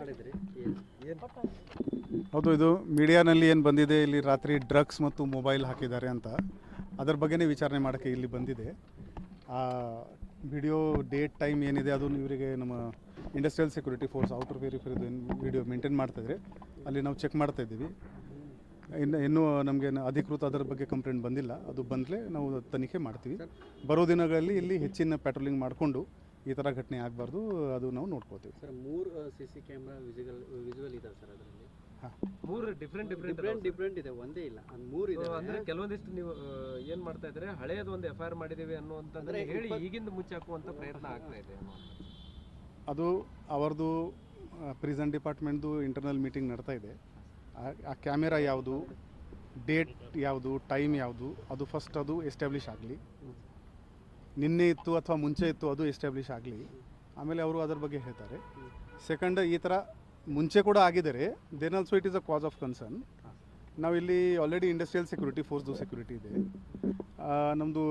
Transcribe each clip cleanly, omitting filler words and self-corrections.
ಮಾಡಿದ್ರಿ ಹೌದು, ಇದು ಮೀಡಿಯಾನಲ್ಲಿ ಏನು ಬಂದಿದೆ, ಇಲ್ಲಿ ರಾತ್ರಿ ಡ್ರಗ್ಸ್ ಮತ್ತು ಮೊಬೈಲ್ ಹಾಕಿದ್ದಾರೆ ಅಂತ, ಅದರ ಬಗ್ಗೆನೇ ವಿಚಾರಣೆ ಮಾಡೋಕ್ಕೆ ಇಲ್ಲಿ ಬಂದಿದೆ. ಆ ವಿಡಿಯೋ ಡೇಟ್ ಟೈಮ್ ಏನಿದೆ ಅದು ಇವರಿಗೆ ನಮ್ಮ ಇಂಡಸ್ಟ್ರಿಯಲ್ ಸೆಕ್ಯೂರಿಟಿ ಫೋರ್ಸ್ ಔಟರ್ ವೆರಿಫೈದು ವಿಡಿಯೋ ಮೇಂಟೈನ್ ಮಾಡ್ತಾಯಿದ್ರೆ ಅಲ್ಲಿ ನಾವು ಚೆಕ್ ಮಾಡ್ತಾಯಿದ್ದೀವಿ. ಇನ್ನೂ ನಮಗೆ ಅಧಿಕೃತ ಅದರ ಬಗ್ಗೆ ಕಂಪ್ಲೇಂಟ್ ಬಂದಿಲ್ಲ. ಅದು ಬಂದರೆ ನಾವು ತನಿಖೆ ಮಾಡ್ತೀವಿ. ಬರೋ ದಿನಗಳಲ್ಲಿ ಇಲ್ಲಿ ಹೆಚ್ಚಿನ ಪ್ಯಾಟ್ರೋಲಿಂಗ್ ಮಾಡಿಕೊಂಡು ಈ ಥರ ಘಟನೆ ಆಗಬಾರ್ದು, ಅದು ನಾವು ನೋಡ್ಕೋತೀವಿ. ಸರ್ 3 CC ಕ್ಯಾಮ್ರಾ ವಿಜುವಲ್ ಇದಾವೆ ಸರ್ ಅದರಲ್ಲಿ. ಹಾಂ, 3 ಡಿಫ್ರೆಂಟ್ ಇದೆ, ಒಂದೇ ಇಲ್ಲ, ಅದು 3 ಇದೆ. ಅಂದರೆ ಕೆಲವೊಂದಿಷ್ಟು ನೀವು ಏನು ಮಾಡ್ತಾ ಇದ್ದಾರೆ, ಹಳೆಯದು ಒಂದು FIR ಮಾಡಿದ್ದೀವಿ ಅನ್ನುವಂಥದ್ದನ್ನು ಹೇಳಿ ಈಗಿಂದ ಮುಚ್ಚಾಕುವಂಥ ಪ್ರಯತ್ನ ಆಗ್ತಾ ಇದೆ. ಅದು ಅವರದು ಪ್ರಿಸನ್ ಡಿಪಾರ್ಟ್ಮೆಂಟ್ದು ಇಂಟರ್ನಲ್ ಮೀಟಿಂಗ್ ನಡ್ತಾ ಇದೆ. ಆ ಕ್ಯಾಮೆರಾ ಯಾವುದು, ಡೇಟ್ ಯಾವುದು, ಟೈಮ್ ಯಾವುದು, ಅದು ಫಸ್ಟ್ ಅದು ಎಸ್ಟಾಬ್ಲಿಷ್ ಆಗಲಿ. ನಿನ್ನೆ ಇತ್ತು ಅಥವಾ ಮುಂಚೆ ಇತ್ತು ಅದು ಎಸ್ಟಾಬ್ಲಿಷ್ ಆಗಲಿ, ಆಮೇಲೆ ಅವರು ಅದರ ಬಗ್ಗೆ ಹೇಳ್ತಾರೆ. ಸೆಕೆಂಡ್, ಈ ಥರ ಮುಂಚೆ ಕೂಡ ಆಗಿದ್ದಾರೆ, then also it is a cause of concern. ನಾವಿಲ್ಲಿ ಆಲ್ರೆಡಿ ಇಂಡಸ್ಟ್ರಿಯಲ್ ಸೆಕ್ಯೂರಿಟಿ ಫೋರ್ಸ್ದು ಸೆಕ್ಯೂರಿಟಿ ಇದೆ. ನಮ್ಮದು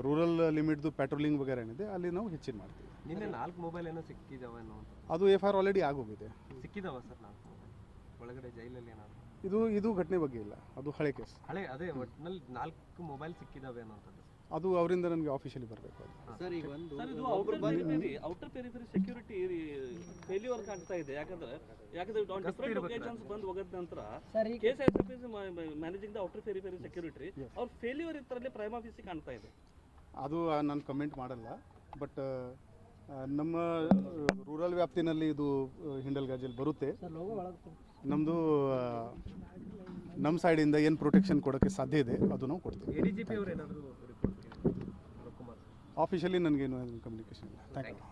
ರೂರಲ್ ಲಿಮಿಟ್ದು ಪ್ಯಾಟ್ರೋಲಿಂಗ್ ವಗೇರೆ ಏನಿದೆ ಅಲ್ಲಿ ನಾವು ಹೆಚ್ಚಿನ ಮಾಡ್ತೀವಿ. ನಿನ್ನೆ 4 ಮೊಬೈಲ್ ಏನೋ ಸಿಕ್ಕಿದಾವ ಅನ್ನೋ ಅದು FIR ಆಲ್ರೆಡಿ ಆಗೋಗಿದೆ. ಸಿಕ್ಕಿದಾವ ಸರ್ 4 ಮೊಬೈಲ್ ಒಳಗಡೆ ಜೈಲಲ್ಲಿ ಏನಾದ್ರು? ಇದು ಘಟನೆ ಬಗ್ಗೆ ಇಲ್ಲ, ಅದು ಹಳೆ ಕೇಸ್. ಅದೇ ಒಟ್ಟಿನಲ್ಲಿ 4 ಮೊಬೈಲ್ ಸಿಕ್ಕಿದಾವೆ ಅನ್ನೋಂಥದ್ದು. ಅದು ಅವರಿಂದ ನನಗೆ ಆಫೀಷಿಯಲಿ ಬರಬೇಕು. ಸರ್ ಈಗ ಒಂದು ಔಟರ್ ಪೆರಿಫೆರಿ ಸೆಕ್ಯೂರಿಟಿ ಫೇಲ್ಯೂರ್ ಕಾಣ್ತಾ ಇದೆ. ಯಾಕಂದ್ರೆ ಡಿಫರೆಂಟ್ ಲೊಕೇಶನ್ಸ್ ಬಂದು ಹೋಗೋದ ನಂತರ KSSF is managing the outer periphery security, ಅವ್ರ ಫೇಲ್ಯೂರ್ ಇದರಲ್ಲಿ ಪ್ರೈಮ್ ಆಫೀಸ್ ಕಾಣ್ತಾ ಇದೆ. ಅದು ನಾನು ಕಮೆಂಟ್ ಮಾಡಲ್ಲ. ಬಟ್ ನಮ್ಮ ರೂರಲ್ ವ್ಯಾಪ್ತಿನಲ್ಲಿ ಇದು ಹಿಂಡಲ್ ಗಾಜಲ್ಲಿ ಬರುತ್ತೆ. ನಮ್ಮದು ನಮ್ಮ ಸೈಡಿಂದ ಏನು ಪ್ರೊಟೆಕ್ಷನ್ ಕೊಡೋಕ್ಕೆ ಸಾಧ್ಯ ಇದೆ ಅದು ನಾವು ಕೊಡ್ತೀವಿ. ADGP ಅವರು ಏನಾದರೂ ರಿಪೋರ್ಟ್ ಆಫೀಷಿಯಲಿ ನನಗೇನು ಕಮ್ಯುನಿಕೇಷನ್ ಇಲ್ಲ. Thank you.